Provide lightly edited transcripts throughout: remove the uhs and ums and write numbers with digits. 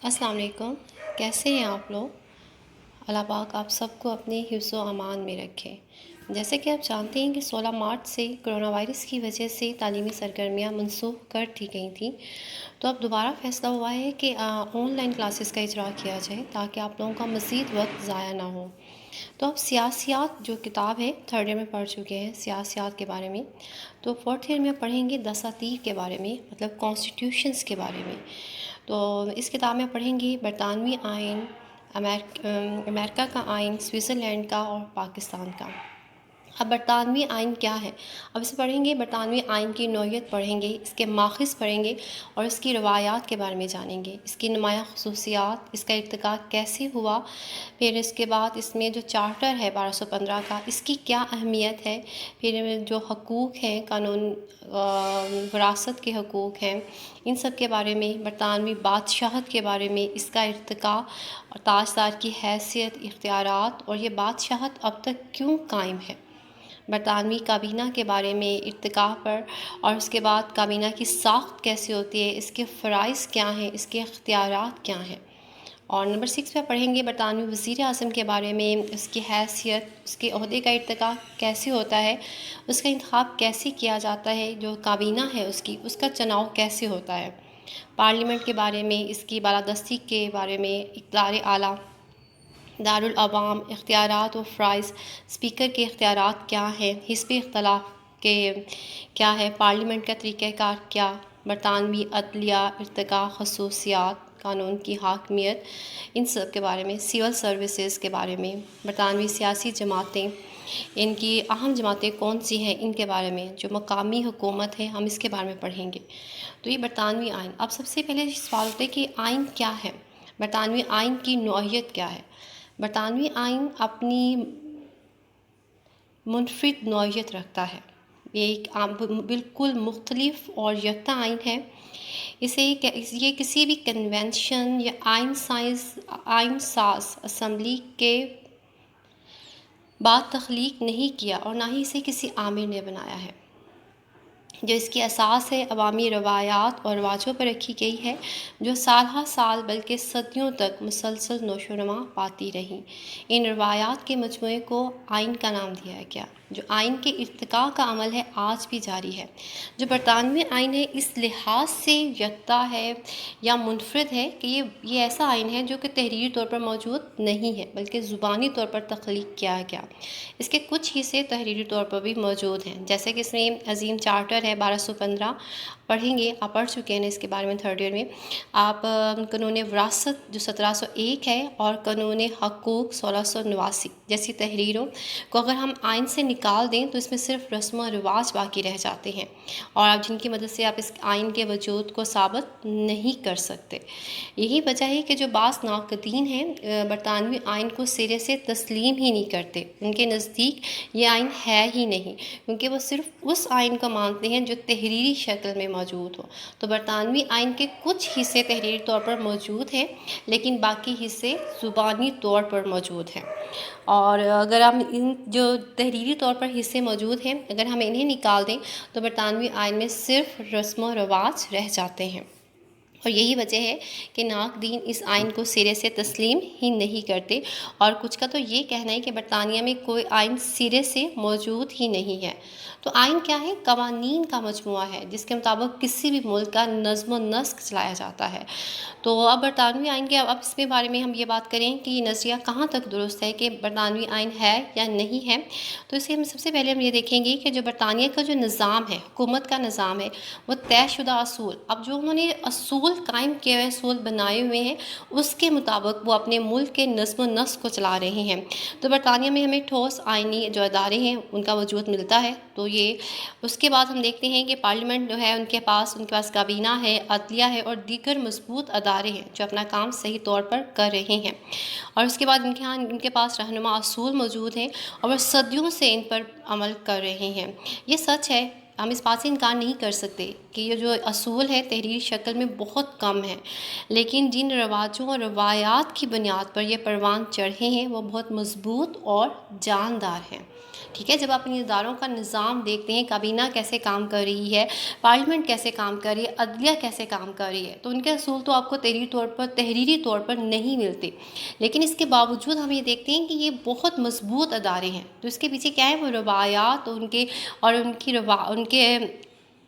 السلام علیکم، کیسے ہیں آپ لوگ؟ اللہ پاک آپ سب کو اپنے حفظ و امان میں رکھیں۔ جیسے کہ آپ جانتے ہیں کہ 16 مارچ سے کرونا وائرس کی وجہ سے تعلیمی سرگرمیاں منسوخ کر دی گئی تھیں، تو اب دوبارہ فیصلہ ہوا ہے کہ آن لائن کلاسز کا اجرا کیا جائے تاکہ آپ لوگوں کا مزید وقت ضائع نہ ہو۔ تو اب سیاسیات جو کتاب ہے 3rd ایئر میں پڑھ چکے ہیں سیاسیات کے بارے میں، تو 4th ایئر میں پڑھیں گے دساتیر کے بارے میں، مطلب کانسٹیٹیوشنز کے بارے میں۔ تو اس کتاب میں پڑھیں گے برطانوی آئین، امریکہ کا آئین، سوئٹزرلینڈ کا اور پاکستان کا۔ اب برطانوی آئین کیا ہے؟ اب اسے پڑھیں گے، برطانوی آئین کی نوعیت پڑھیں گے، اس کے ماخذ پڑھیں گے اور اس کی روایات کے بارے میں جانیں گے، اس کی نمایاں خصوصیات، اس کا ارتقاء کیسے ہوا، پھر اس کے بعد اس میں جو چارٹر ہے 1215 کا، اس کی کیا اہمیت ہے، پھر جو حقوق ہیں، قانون وراثت کے حقوق ہیں، ان سب کے بارے میں، برطانوی بادشاہت کے بارے میں، اس کا ارتقاء اور تاجدار کی حیثیت، اختیارات اور یہ بادشاہت اب تک کیوں قائم ہے، برطانوی کابینہ کے بارے میں، ارتقاء پر، اور اس کے بعد کابینہ کی ساخت کیسے ہوتی ہے، اس کے فرائض کیا ہیں، اس کے اختیارات کیا ہیں۔ اور نمبر 6 پہ پڑھیں گے برطانوی وزیر اعظم کے بارے میں، اس کی حیثیت، اس کے عہدے کا ارتقاء کیسے ہوتا ہے، اس کا انتخاب کیسے کیا جاتا ہے، جو کابینہ ہے اس کا چناؤ کیسے ہوتا ہے، پارلیمنٹ کے بارے میں، اس کی بالادستی کے بارے میں، اقتدار اعلیٰ، دارالعوام، اختیارات و فرائض، اسپیکر کے اختیارات کیا ہیں، حزبی اختلاف کے کیا ہے، پارلیمنٹ کا طریقہ کار کیا، برطانوی عدلیہ، ارتقاء، خصوصیات، قانون کی حاکمیت، ان سب کے بارے میں، سول سروسز کے بارے میں، برطانوی سیاسی جماعتیں، ان کی اہم جماعتیں کون سی ہیں، ان کے بارے میں، جو مقامی حکومت ہے ہم اس کے بارے میں پڑھیں گے۔ تو یہ برطانوی آئین۔ اب سب سے پہلے سوال ہوتا ہے کہ آئین کیا ہے، برطانوی آئین کی نوعیت کیا ہے۔ برطانوی آئین اپنی منفرد نوعیت رکھتا ہے، یہ ایک بالکل مختلف اور یکتا آئین ہے۔ یہ کسی بھی کنونشن یا آئین ساز اسمبلی کے بعد تخلیق نہیں کیا اور نہ ہی اسے کسی آمر نے بنایا ہے۔ جو اس کی اساس ہے عوامی روایات اور رواجوں پر رکھی گئی ہے، جو سال ہر سال بلکہ صدیوں تک مسلسل نشو و نما پاتی رہیں۔ ان روایات کے مجموعے کو آئین کا نام دیا گیا، جو آئین کے ارتقاء کا عمل ہے آج بھی جاری ہے۔ جو برطانوی آئین ہے اس لحاظ سے یکتا ہے یا منفرد ہے کہ یہ ایسا آئین ہے جو کہ تحریری طور پر موجود نہیں ہے بلکہ زبانی طور پر تخلیق کیا گیا۔ اس کے کچھ حصے تحریری طور پر بھی موجود ہیں، جیسے کہ اس میں عظیم چارٹر ہے 1215 پڑھیں گے، آپ پڑھ چکے ہیں اس کے بارے میں 3rd ایئر میں۔ آپ قانون وراثت جو 1701 ہے اور قانون حقوق 1689 جیسی تحریروں کو اگر ہم آئین سے نکال دیں تو اس میں صرف رسم و رواج باقی رہ جاتے ہیں، اور آپ جن کی مدد سے آپ اس آئین کے وجود کو ثابت نہیں کر سکتے۔ یہی وجہ ہے کہ جو بعض ناقدین ہیں برطانوی آئین کو سرے سے تسلیم ہی نہیں کرتے، ان کے نزدیک یہ آئین ہے ہی نہیں، کیونکہ وہ صرف اس آئین کو مانتے ہیں جو تحریری شکل میں موجود ہو۔ تو برطانوی آئین کے کچھ حصے تحریری طور پر موجود ہیں لیکن باقی حصے زبانی طور پر موجود ہیں، اور اگر ہم ان جو تحریری طور پر حصے موجود ہیں اگر ہم انہیں نکال دیں تو برطانوی آئین میں صرف رسم و رواج رہ جاتے ہیں، اور یہی وجہ ہے کہ ناقدین اس آئین کو سرے سے تسلیم ہی نہیں کرتے، اور کچھ کا تو یہ کہنا ہے کہ برطانیہ میں کوئی آئین سرے سے موجود ہی نہیں ہے۔ تو آئین کیا ہے؟ قوانین کا مجموعہ ہے جس کے مطابق کسی بھی ملک کا نظم و نسق چلایا جاتا ہے۔ تو اب برطانوی آئین کے اب اس کے بارے میں ہم یہ بات کریں کہ یہ نظریہ کہاں تک درست ہے کہ برطانوی آئین ہے یا نہیں ہے، تو اسے ہم سب سے پہلے ہم یہ دیکھیں گے کہ جو برطانیہ کا جو نظام ہے، حکومت کا نظام ہے، وہ طے شدہ اصول، اب جو انہوں نے اصول قائم کیے ہوئے، اصول بنائے ہوئے ہیں، اس کے مطابق وہ اپنے ملک کے نظم و نسق کو چلا رہے ہیں۔ تو برطانیہ میں ہمیں ٹھوس آئینی جو ادارے ہیں ان کا وجود ملتا ہے۔ تو یہ اس کے بعد ہم دیکھتے ہیں کہ پارلیمنٹ جو ہے ان کے پاس کابینہ ہے، عدلیہ ہے اور دیگر مضبوط ادارے ہیں جو اپنا کام صحیح طور پر کر رہے ہیں، اور اس کے بعد ان کے پاس رہنما اصول موجود ہیں اور وہ صدیوں سے ان پر عمل کر رہے ہیں۔ یہ سچ ہے، ہم اس بات سے انکار نہیں کر سکتے کہ یہ جو اصول ہے تحریری شکل میں بہت کم ہے، لیکن جن رواجوں اور روایات کی بنیاد پر یہ پروان چڑھے ہیں وہ بہت مضبوط اور جاندار ہیں۔ ٹھیک ہے، جب آپ ان اداروں کا نظام دیکھتے ہیں، کابینہ کیسے کام کر رہی ہے، پارلیمنٹ کیسے کام کر رہی ہے، عدلیہ کیسے کام کر رہی ہے، تو ان کے اصول تو آپ کو تحریری طور پر نہیں ملتے، لیکن اس کے باوجود ہم یہ دیکھتے ہیں کہ یہ بہت مضبوط ادارے ہیں۔ تو اس کے پیچھے کیا ہے، وہ روایات ان کے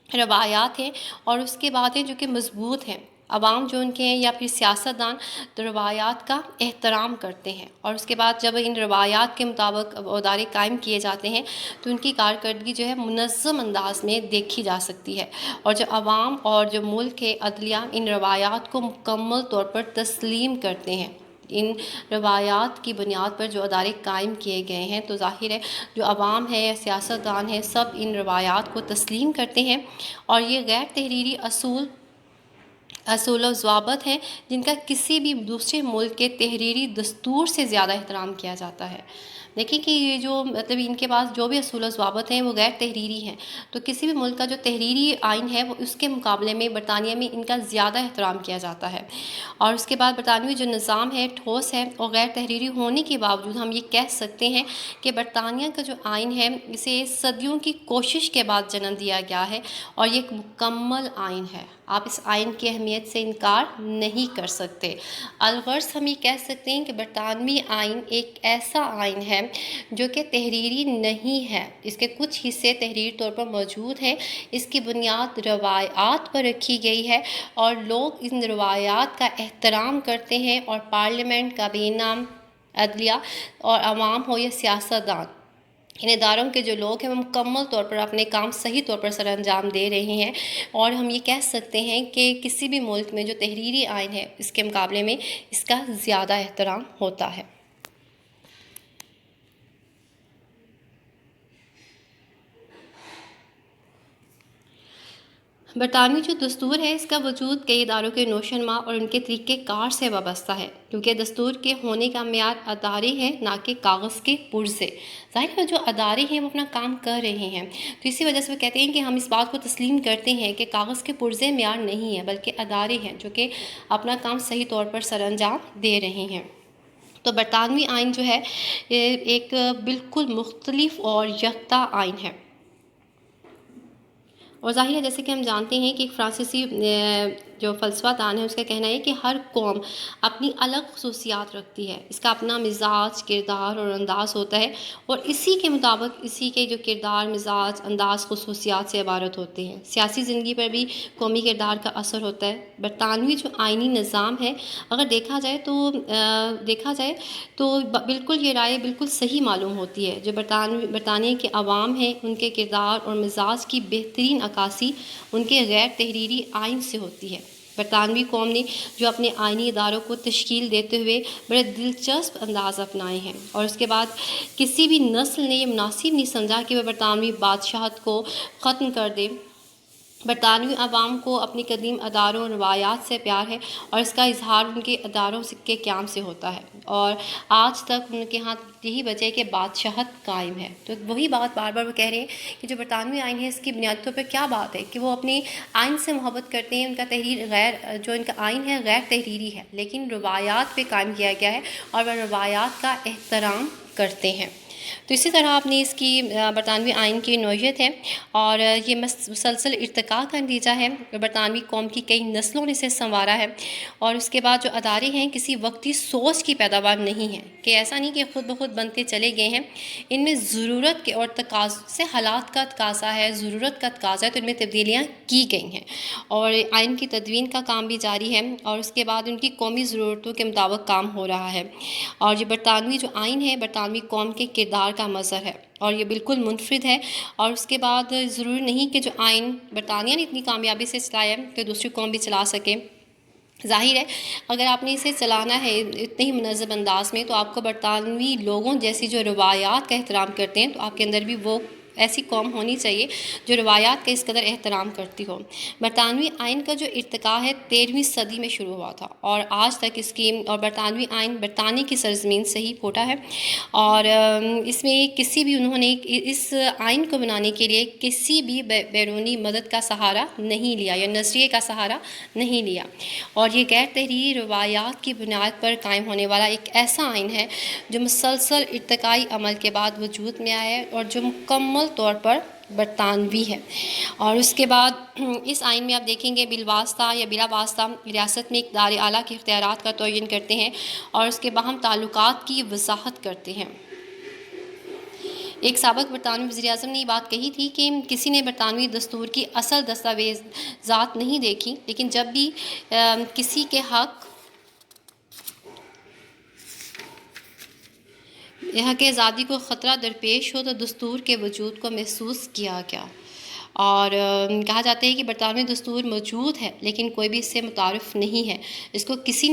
روایات ہیں، اور اس کے بعد ہیں جو کہ مضبوط ہیں۔ عوام جو ان کے ہیں یا پھر سیاستدان تو روایات کا احترام کرتے ہیں، اور اس کے بعد جب ان روایات کے مطابق ادارے قائم کیے جاتے ہیں تو ان کی کارکردگی جو ہے منظم انداز میں دیکھی جا سکتی ہے، اور جو عوام اور جو ملک کے عدلیہ ان روایات کو مکمل طور پر تسلیم کرتے ہیں۔ ان روایات کی بنیاد پر جو ادارے قائم کیے گئے ہیں، تو ظاہر ہے جو عوام ہے، سیاستدان ہے، سب ان روایات کو تسلیم کرتے ہیں، اور یہ غیر تحریری اصول و ضوابط ہیں جن کا کسی بھی دوسرے ملک کے تحریری دستور سے زیادہ احترام کیا جاتا ہے۔ دیکھیں کہ یہ جو مطلب ان کے پاس جو بھی اصول و ضوابط ہیں وہ غیر تحریری ہیں، تو کسی بھی ملک کا جو تحریری آئین ہے وہ اس کے مقابلے میں برطانیہ میں ان کا زیادہ احترام کیا جاتا ہے، اور اس کے بعد برطانوی جو نظام ہے ٹھوس ہے اور غیر تحریری ہونے کے باوجود ہم یہ کہہ سکتے ہیں کہ برطانیہ کا جو آئین ہے اسے صدیوں کی کوشش کے بعد جنم دیا گیا ہے، اور یہ ایک مکمل آئین ہے۔ آپ اس آئین کی اہمیت سے انکار نہیں کر سکتے۔ الغرض ہم یہ کہہ سکتے ہیں کہ برطانوی آئین ایک ایسا آئین ہے جو کہ تحریری نہیں ہے، اس کے کچھ حصے تحریری طور پر موجود ہیں، اس کی بنیاد روایات پر رکھی گئی ہے، اور لوگ ان روایات کا احترام کرتے ہیں، اور پارلیمنٹ، کابینہ، عدلیہ اور عوام ہو یا سیاستدان، ان اداروں کے جو لوگ ہیں وہ مکمل طور پر اپنے کام صحیح طور پر سر انجام دے رہے ہیں، اور ہم یہ کہہ سکتے ہیں کہ کسی بھی ملک میں جو تحریری آئین ہے اس کے مقابلے میں اس کا زیادہ احترام ہوتا ہے۔ برطانوی جو دستور ہے اس کا وجود کئی اداروں کے نوشنما اور ان کے طریقہ کار سے وابستہ ہے، کیونکہ دستور کے ہونے کا معیار ادارے ہیں نہ کہ کاغذ کے پرزے۔ ظاہر ہے جو ادارے ہیں وہ اپنا کام کر رہے ہیں، تو اسی وجہ سے وہ کہتے ہیں کہ ہم اس بات کو تسلیم کرتے ہیں کہ کاغذ کے پرزے معیار نہیں ہے، بلکہ ادارے ہیں جو کہ اپنا کام صحیح طور پر سر انجام دے رہے ہیں۔ تو برطانوی آئین جو ہے یہ ایک بالکل مختلف اور یکتا آئین ہے، اور ظاہر ہے جیسے کہ ہم جانتے ہیں کہ ایک فرانسیسی جو فلسفہ دان ہے اس کا کہنا ہے کہ ہر قوم اپنی الگ خصوصیات رکھتی ہے، اس کا اپنا مزاج، کردار اور انداز ہوتا ہے، اور اسی کے مطابق اسی کے جو کردار، مزاج، انداز، خصوصیات سے عبارت ہوتے ہیں۔ سیاسی زندگی پر بھی قومی کردار کا اثر ہوتا ہے۔ برطانوی جو آئینی نظام ہے اگر دیکھا جائے تو بالکل یہ رائے بالکل صحیح معلوم ہوتی ہے۔ جو برطانیہ کے عوام ہیں ان کے کردار اور مزاج کی بہترین عکاسی ان کے غیر تحریری آئین سے ہوتی ہے۔ برطانوی قوم نے جو اپنے آئینی اداروں کو تشکیل دیتے ہوئے بڑے دلچسپ انداز اپنائے ہیں، اور اس کے بعد کسی بھی نسل نے یہ مناسب نہیں سمجھا کہ وہ برطانوی بادشاہت کو ختم کر دے۔ برطانوی عوام کو اپنی قدیم اداروں اور روایات سے پیار ہے، اور اس کا اظہار ان کے اداروں کے قیام سے ہوتا ہے، اور آج تک ان کے ہاں یہی وجہ ہے کہ بادشاہت قائم ہے۔ تو وہی بات بار بار وہ کہہ رہے ہیں کہ جو برطانوی آئین ہے اس کی بنیادی طور پر کیا بات ہے کہ وہ اپنے آئین سے محبت کرتے ہیں، ان کا جو ان کا آئین ہے غیر تحریری ہے، لیکن روایات پہ قائم کیا گیا ہے، اور وہ روایات کا احترام کرتے ہیں۔ تو اسی طرح اپنی اس کی برطانوی آئین کی نوعیت ہے، اور یہ مسلسل ارتقاء کا نتیجہ ہے۔ برطانوی قوم کی کئی نسلوں نے اسے سنوارا ہے، اور اس کے بعد جو ادارے ہیں کسی وقتی سوچ کی پیداوار نہیں ہیں، کہ ایسا نہیں کہ خود بخود بنتے چلے گئے ہیں، ان میں ضرورت کے اور تقاضے سے حالات کا تقاضا ہے، ضرورت کا تقاضا ہے، تو ان میں تبدیلیاں کی گئی ہیں، اور آئین کی تدوین کا کام بھی جاری ہے، اور اس کے بعد ان کی قومی ضرورتوں کے مطابق کام ہو رہا ہے۔ اور یہ برطانوی جو آئین ہے برطانوی قوم کے کردار کا مظہر ہے، اور یہ بالکل منفرد ہے، اور اس کے بعد ضروری نہیں کہ جو آئین برطانیہ نے اتنی کامیابی سے چلایا ہے کہ دوسری قوم بھی چلا سکے۔ ظاہر ہے اگر آپ نے اسے چلانا ہے اتنے ہی منظم انداز میں، تو آپ کو برطانوی لوگوں جیسی جو روایات کا احترام کرتے ہیں تو آپ کے اندر بھی وہ ایسی قوم ہونی چاہیے جو روایات کا اس قدر احترام کرتی ہو۔ برطانوی آئین کا جو ارتقاء ہے 13ویں صدی میں شروع ہوا تھا، اور آج تک اس کی اور برطانوی آئین برطانیہ کی سرزمین سے ہی پھوٹا ہے، اور اس میں کسی بھی انہوں نے اس آئین کو بنانے کے لیے کسی بھی بیرونی مدد کا سہارا نہیں لیا یا نظریے کا سہارا نہیں لیا، اور یہ غیر تحریری روایات کی بنیاد پر قائم ہونے والا ایک ایسا آئین ہے جو مسلسل ارتقائی عمل کے بعد وجود میں آیا ہے اور جو مکمل طور پر برطانوی ہے۔ اور اس کے بعد اس آئین میں آپ دیکھیں گے بالواسطہ یا بلا واسطہ ریاست میں اقتدار اعلیٰ کے اختیارات کا تعین کرتے ہیں اور اس کے باہم تعلقات کی وضاحت کرتے ہیں۔ ایک سابق برطانوی وزیر اعظم نے یہ بات کہی تھی کہ کسی نے برطانوی دستور کی اصل دستاویزات نہیں دیکھی، لیکن جب بھی کسی کے حق آزادی کو خطرہ درپیش ہو تو دستور کے وجود کو محسوس کیا گیا، اور کہا جاتا ہے کہ برطانوی دستور موجود ہے لیکن کوئی بھی اس سے متعارف نہیں ہے، اس کو کسی